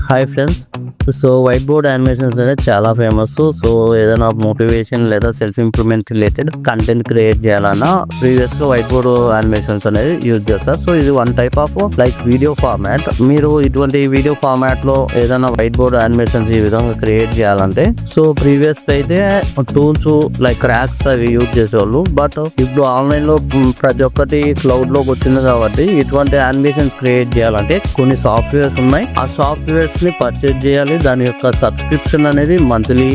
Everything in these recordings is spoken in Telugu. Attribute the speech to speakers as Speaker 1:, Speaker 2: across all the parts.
Speaker 1: Hi friends. So white board animations అనేది చాలా ఫేమస్. సో ఏదైనా మోటివేషన్ లేదా self improvement related content create చేయాలన్నా ప్రీవియస్ గా వైట్ బోర్డ్ యానిమేషన్స్ అనేది యూజ్ చేస్తారు. సో ఇది one type of like video format. మీరు ఇటువంటి వీడియో ఫార్మాట్ లో ఏదైనా వైట్ బోర్డ్ యానిమేషన్స్ ఈ విధంగా క్రియేట్ చేయాలంటే సో ప్రీవియస్ అయితే టూల్స్ లైక్ క్రాక్స్ అవి యూజ్ చేసేవాళ్ళు. బట్ ఇప్పుడు ఆన్లైన్ లో ప్రతి ఒక్కటి క్లౌడ్ లోకి వచ్చింది కాబట్టి ఇటువంటి యానిమేషన్స్ క్రియేట్ చేయాలంటే కొన్ని సాఫ్ట్వేర్స్ ఉన్నాయి. ఆ సాఫ్ట్వేర్స్ ని పర్చేజ్ చేయాలి. దాని యొక్క సబ్స్క్రిప్షన్ అనేది మంత్లీ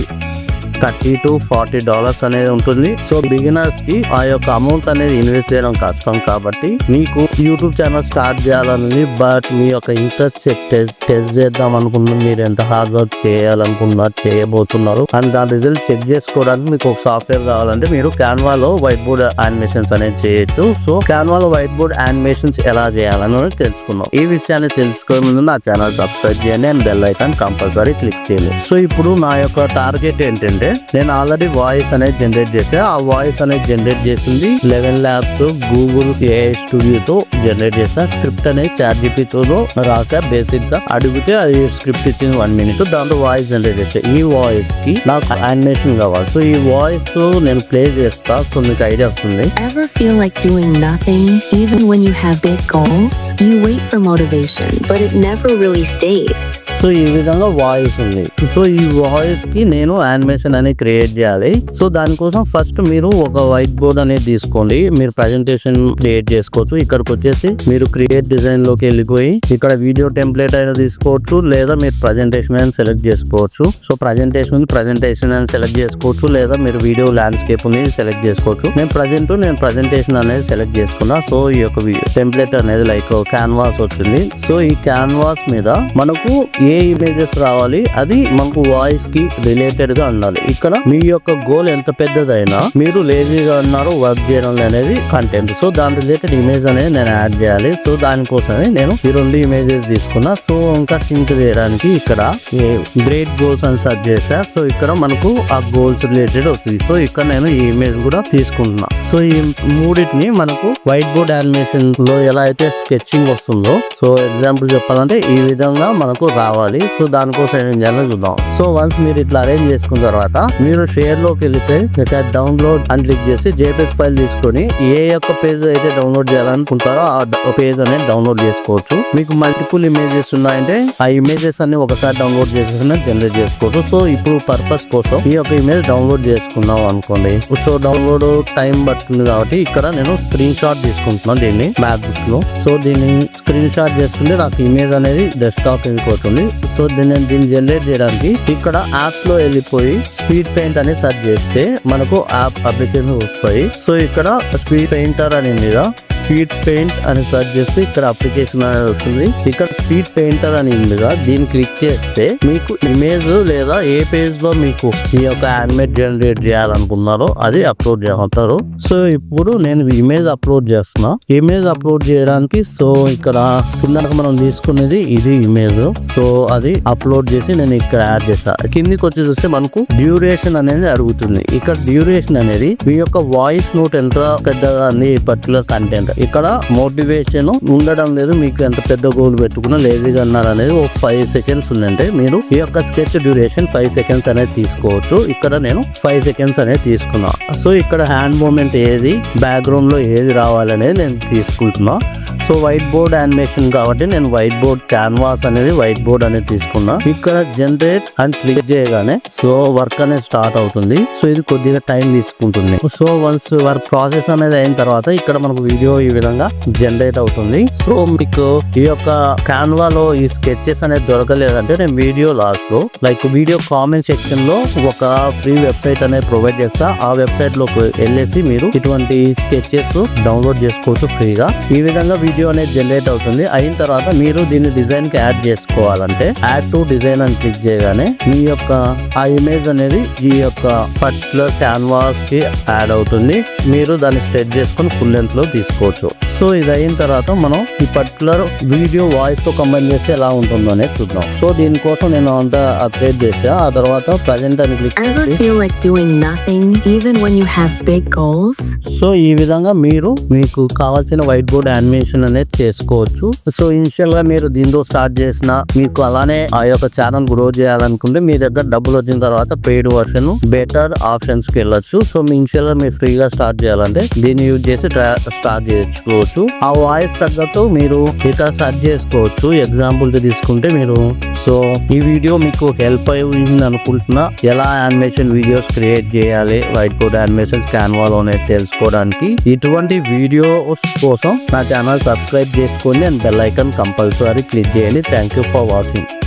Speaker 1: $30 to $40 అనేది ఉంటుంది. సో బిగినర్స్ కి ఆ యొక్క అమౌంట్ అనేది ఇన్వెస్ట్ చేయడం కష్టం కాబట్టి మీకు యూట్యూబ్ ఛానల్ స్టార్ట్ చేయాలని బట్ మీ యొక్క ఇంట్రెస్ట్ టెస్ట్ చేద్దాం అనుకున్నారు, మీరు ఎంత హార్డ్ వర్క్ చేయాలనుకున్నారు, చేయబోతున్నారు అండ్ దాని రిజల్ట్ చెక్ చేసుకోవడానికి మీకు ఒక సాఫ్ట్వేర్ కావాలంటే మీరు క్యాన్వాలో వైట్ బోర్డ్ యానిమేషన్స్ అనేది చేయొచ్చు. సో క్యాన్వాలో వైట్ బోర్డ్ యానిమేషన్స్ ఎలా చేయాలని తెలుసుకుందాం. ఈ విషయాన్ని తెలుసుకునే ముందు నా ఛానల్ సబ్స్క్రైబ్ చేయండి and bell icon compulsory click చేయండి. సో ఇప్పుడు నా యొక్క టార్గెట్ ఏంటంటే నేను ఆల్రెడీ వాయిస్ అనేది జనరేట్ చేసా. ఆ వాయిస్ అనేది జనరేట్ చేసింది 11 Labs గూగుల్ AI స్టూడియో తో జనరేట్ చేసా. స్క్రిప్ట్ అనేది ChatGPT తో రాసా. బేసిక్ గా అడిగితే అది స్క్రిప్ట్ ఇచ్చింది 1 minute. దాంతో వాయిస్ జనరేట్ చేసా. ఈ వాయిస్ కి నాకు యానిమేషన్ కావాలి. సో ఈ వాయిస్ నేను ప్లే చేస్తా. సో మీకు ఐడియా వస్తుంది.
Speaker 2: Ever feel like doing nothing even when you have big goals? You wait for motivation, but it never really stays.
Speaker 1: So ఈ విధంగా వాయిస్ ఉంది. సో ఈ వాయిస్ కి నేను యానిమేషన్ అనేది క్రియేట్ చేయాలి. సో దానికోసం ఫస్ట్ మీరు ఒక వైట్ బోర్డ్ అనేది తీసుకోండి. మీరు ప్రెజెంటేషన్ క్రియేట్ చేసుకోవచ్చు. ఇక్కడికి వచ్చేసి మీరు క్రియేట్ డిజైన్ లోకి వెళ్ళిపోయి ఇక్కడ వీడియో టెంప్లెట్ అయినా తీసుకోవచ్చు లేదా మీరు ప్రెజెంటేషన్ అని సెలెక్ట్ చేసుకోవచ్చు. సో ప్రెజెంటేషన్ అని సెలెక్ట్ చేసుకోవచ్చు లేదా మీరు వీడియో ల్యాండ్స్కేప్ అనేది సెలెక్ట్ చేసుకోవచ్చు. నేను ప్రెజెంటేషన్ అనేది సెలెక్ట్ చేసుకున్నా. సో ఈ యొక్క టెంప్లెట్ అనేది లైక్ క్యాన్వాస్ వచ్చింది. సో ఈ క్యాన్వాస్ మీద మనకు ఏ ఇమేజెస్ రావాలి అది మనకు వాయిస్ కి రిలేటెడ్ గా ఉండాలి. ఇక్కడ మీ యొక్క గోల్ ఎంత పెద్దదైనా మీరు లేజీగా ఉన్నారు వర్క్ చేయడం అనేది కంటెంట్. సో దాని రిలేటెడ్ ఇమేజ్ అనేది నేను యాడ్ చేయాలి. సో దానికోసమే నేను ఈ 2 ఇమేజెస్ తీసుకున్నా. సో ఇంకా సింక్ చేయడానికి ఇక్కడ గ్రేట్ గోల్స్ అని సెర్చ్ చేసా. సో ఇక్కడ మనకు ఆ గోల్స్ రిలేటెడ్ వస్తుంది. సో ఇక్కడ నేను ఈ ఇమేజ్ కూడా తీసుకుంటున్నా. సో ఈ మూడింటిని మనకు వైట్ బోర్డ్ యానిమేషన్ లో ఎలా అయితే స్కెచింగ్ వస్తుందో సో ఎగ్జాంపుల్ చెప్పాలంటే ఈ విధంగా మనకు రావాలి. సో దానికోసం ఏం చేయాలో చూద్దాం. సో వన్స్ మీరు ఇట్లా అరేంజ్ చేసుకున్న తర్వాత మీరు షేర్ లోకి వెళ్తే డౌన్లోడ్ అని క్లిక్ చేసి JPEG ఫైల్ తీసుకొని ఏ యొక్క పేజ్ అయితే డౌన్లోడ్ చేయాలనుకుంటారో ఆ పేజ్ అనేది డౌన్లోడ్ చేసుకోవచ్చు. మీకు మల్టిపుల్ ఇమేజెస్ ఉన్నాయంటే ఆ ఇమేజెస్ అన్ని ఒకసారి డౌన్లోడ్ చేసేసి జనరేట్ చేసుకోవచ్చు. సో ఇప్పుడు పర్పస్ కోసం ఈ యొక్క ఇమేజ్ డౌన్లోడ్ చేసుకున్నాం అనుకోండి. సో డౌన్లోడ్ టైం పడుతుంది కాబట్టి ఇక్కడ నేను స్క్రీన్ షాట్ తీసుకుంటున్నాను దీన్ని మ్యాక్బుక్ లో. సో దీన్ని స్క్రీన్ షాట్ చేసుకుంటే నాకు ఇమేజ్ అనేది డెస్క్టాప్ వెళ్ళిపోతుంది. సో దీన్ని జనరేట్ చేయడానికి ఇక్కడ యాప్స్ లో వెళ్ళిపోయి స్పీడ్ పెయింట్ అని సెర్చ్ చేస్తే మనకు యాప్ అప్లికేషన్ వస్తాయి. సో ఇక్కడ స్పీడ్ పెయింటర్ అని స్పీడ్ పెయింట్ అని సెర్చ్ చేస్తే ఇక్కడ అప్లికేషన్ అనేది వస్తుంది. ఇక్కడ స్పీడ్ పెయింటర్ అని ఉందిగా దీన్ని క్లిక్ చేస్తే మీకు ఇమేజ్ లేదా ఏ పేజ్ లో మీకు ఈ యొక్క యానిమేట్ జనరేట్ చేయాలనుకున్నారో అది అప్లోడ్ చేస్తారు. సో ఇప్పుడు నేను ఇమేజ్ అప్లోడ్ చేస్తున్నా. ఇమేజ్ అప్లోడ్ చేయడానికి సో ఇక్కడ కింద మనం తీసుకునేది ఇది ఇమేజ్. సో అది అప్లోడ్ చేసి నేను ఇక్కడ యాడ్ చేస్తా. కిందికి వచ్చి చూస్తే మనకు డ్యూరేషన్ అనేది అడుగుతుంది. ఇక్కడ డ్యూరేషన్ అనేది మీ యొక్క వాయిస్ నోట్ ఎంత పెద్దగా ఉంది పర్టికులర్ కంటెంట్. ఇక్కడ మోటివేషన్ ఉండడం లేదు. మీకు ఎంత పెద్ద గోల్ పెట్టుకున్నా లేజీగా అన్నారు అనేది 5 seconds ఉందంటే మీరు ఈ యొక్క స్కెచ్ డ్యూరేషన్ 5 seconds అనేది తీసుకోవచ్చు. ఇక్కడ నేను 5 seconds అనేది తీసుకున్నా. సో ఇక్కడ హ్యాండ్ మూమెంట్ ఏది బ్యాక్గ్రౌండ్ లో ఏది రావాలనేది నేను తీసుకుంటున్నా. సో వైట్ బోర్డ్ యానిమేషన్ కాబట్టి నేను వైట్ బోర్డ్ క్యాన్వాస్ అనేది వైట్ బోర్డ్ అనేది తీసుకున్నా. ఇక్కడ జనరేట్ అని క్లిక్ చేయగానే సో వర్క్ అనేది స్టార్ట్ అవుతుంది. సో ఇది కొద్దిగా టైం తీసుకుంటుంది. సో వన్స్ వర్క్ ప్రాసెస్ అనేది అయిన తర్వాత ఇక్కడ మనకు వీడియో ఈ విధంగా జనరేట్ అవుతుంది. సో మీకు ఈ యొక్క క్యాన్వాలో ఈ స్కెచెస్ అనేది దొరకలేదంటే నేను వీడియో లాస్ట్ లో లైక్ వీడియో కామెంట్ సెక్షన్ లో ఒక ఫ్రీ వెబ్సైట్ అనేది ప్రొవైడ్ చేస్తా. ఆ వెబ్సైట్ లోకి వెళ్ళేసి మీరు ఇటువంటి స్కెచెస్ డౌన్లోడ్ చేసుకోవచ్చు ఫ్రీగా. ఈ విధంగా వీడియో అనేది జనరేట్ అవుతుంది. అయిన తర్వాత మీరు దీన్ని డిజైన్ కి యాడ్ చేసుకోవాలంటే యాడ్ టు డిజైన్ అని క్లిక్ చేయగానే మీ యొక్క ఆ ఇమేజ్ అనేది ఈ యొక్క పర్టికులర్ క్యాన్వాస్ కి యాడ్ అవుతుంది. మీరు దాన్ని స్ట్రెచ్ చేసుకొని ఫుల్ లెంత్ లో తీసుకోవచ్చు. సో ఇది అయిన తర్వాత మనం ఈ పర్టికులర్ వీడియో వాయిస్ తో కంబైన్ చేస్తే ఎలా ఉంటుందో అనేది చూద్దాం. సో దీనికోసం నేను అంతా అప్డేట్ చేసా. ఆ తర్వాత ప్రజెంట్ అని click
Speaker 2: Ever feel like doing nothing even when you have big goals?
Speaker 1: So ఈ విధంగా మీకు కావాల్సిన వైట్ బోర్డ్ యానిమేషన్ యానిమేషన్ అనేది చేసుకోవచ్చు. సో ఇనిషియల్ గా మీరు దీంతో స్టార్ట్ చేసిన మీకు అలానే ఆ యొక్క ఛానల్ గ్రో చేయాలనుకుంటే మీ దగ్గర డబ్బులు వచ్చిన తర్వాత పెయిడ్ వర్షన్ బెటర్ ఆప్షన్స్ కి వెళ్ళొచ్చు. సో మీ ఇనిషియల్ గా మీరు ఫ్రీగా స్టార్ట్ చేయాలంటే దీన్ని యూజ్ చేసి స్టార్ట్ చేసుకోవచ్చు. ఆ వాయిస్ తగ్గట్టు మీరు ఇక్కడ సెర్చ్ చేసుకోవచ్చు. ఎగ్జాంపుల్ తీసుకుంటే మీరు సో ఈ వీడియో మీకు హెల్ప్ అయింది అనుకుంటున్నా. ఎలా యానిమేషన్ వీడియోస్ క్రియేట్ చేయాలి వైట్ బోర్డ్ యానిమేషన్స్ క్యాన్వాలోనే తెలుసుకోవడానికి ఇటువంటి వీడియోస్ కోసం నా ఛానల్ సబ్స్క్రైబ్ చేసుకోండి and bell icon compulsory click చేయండి. Thank you for watching.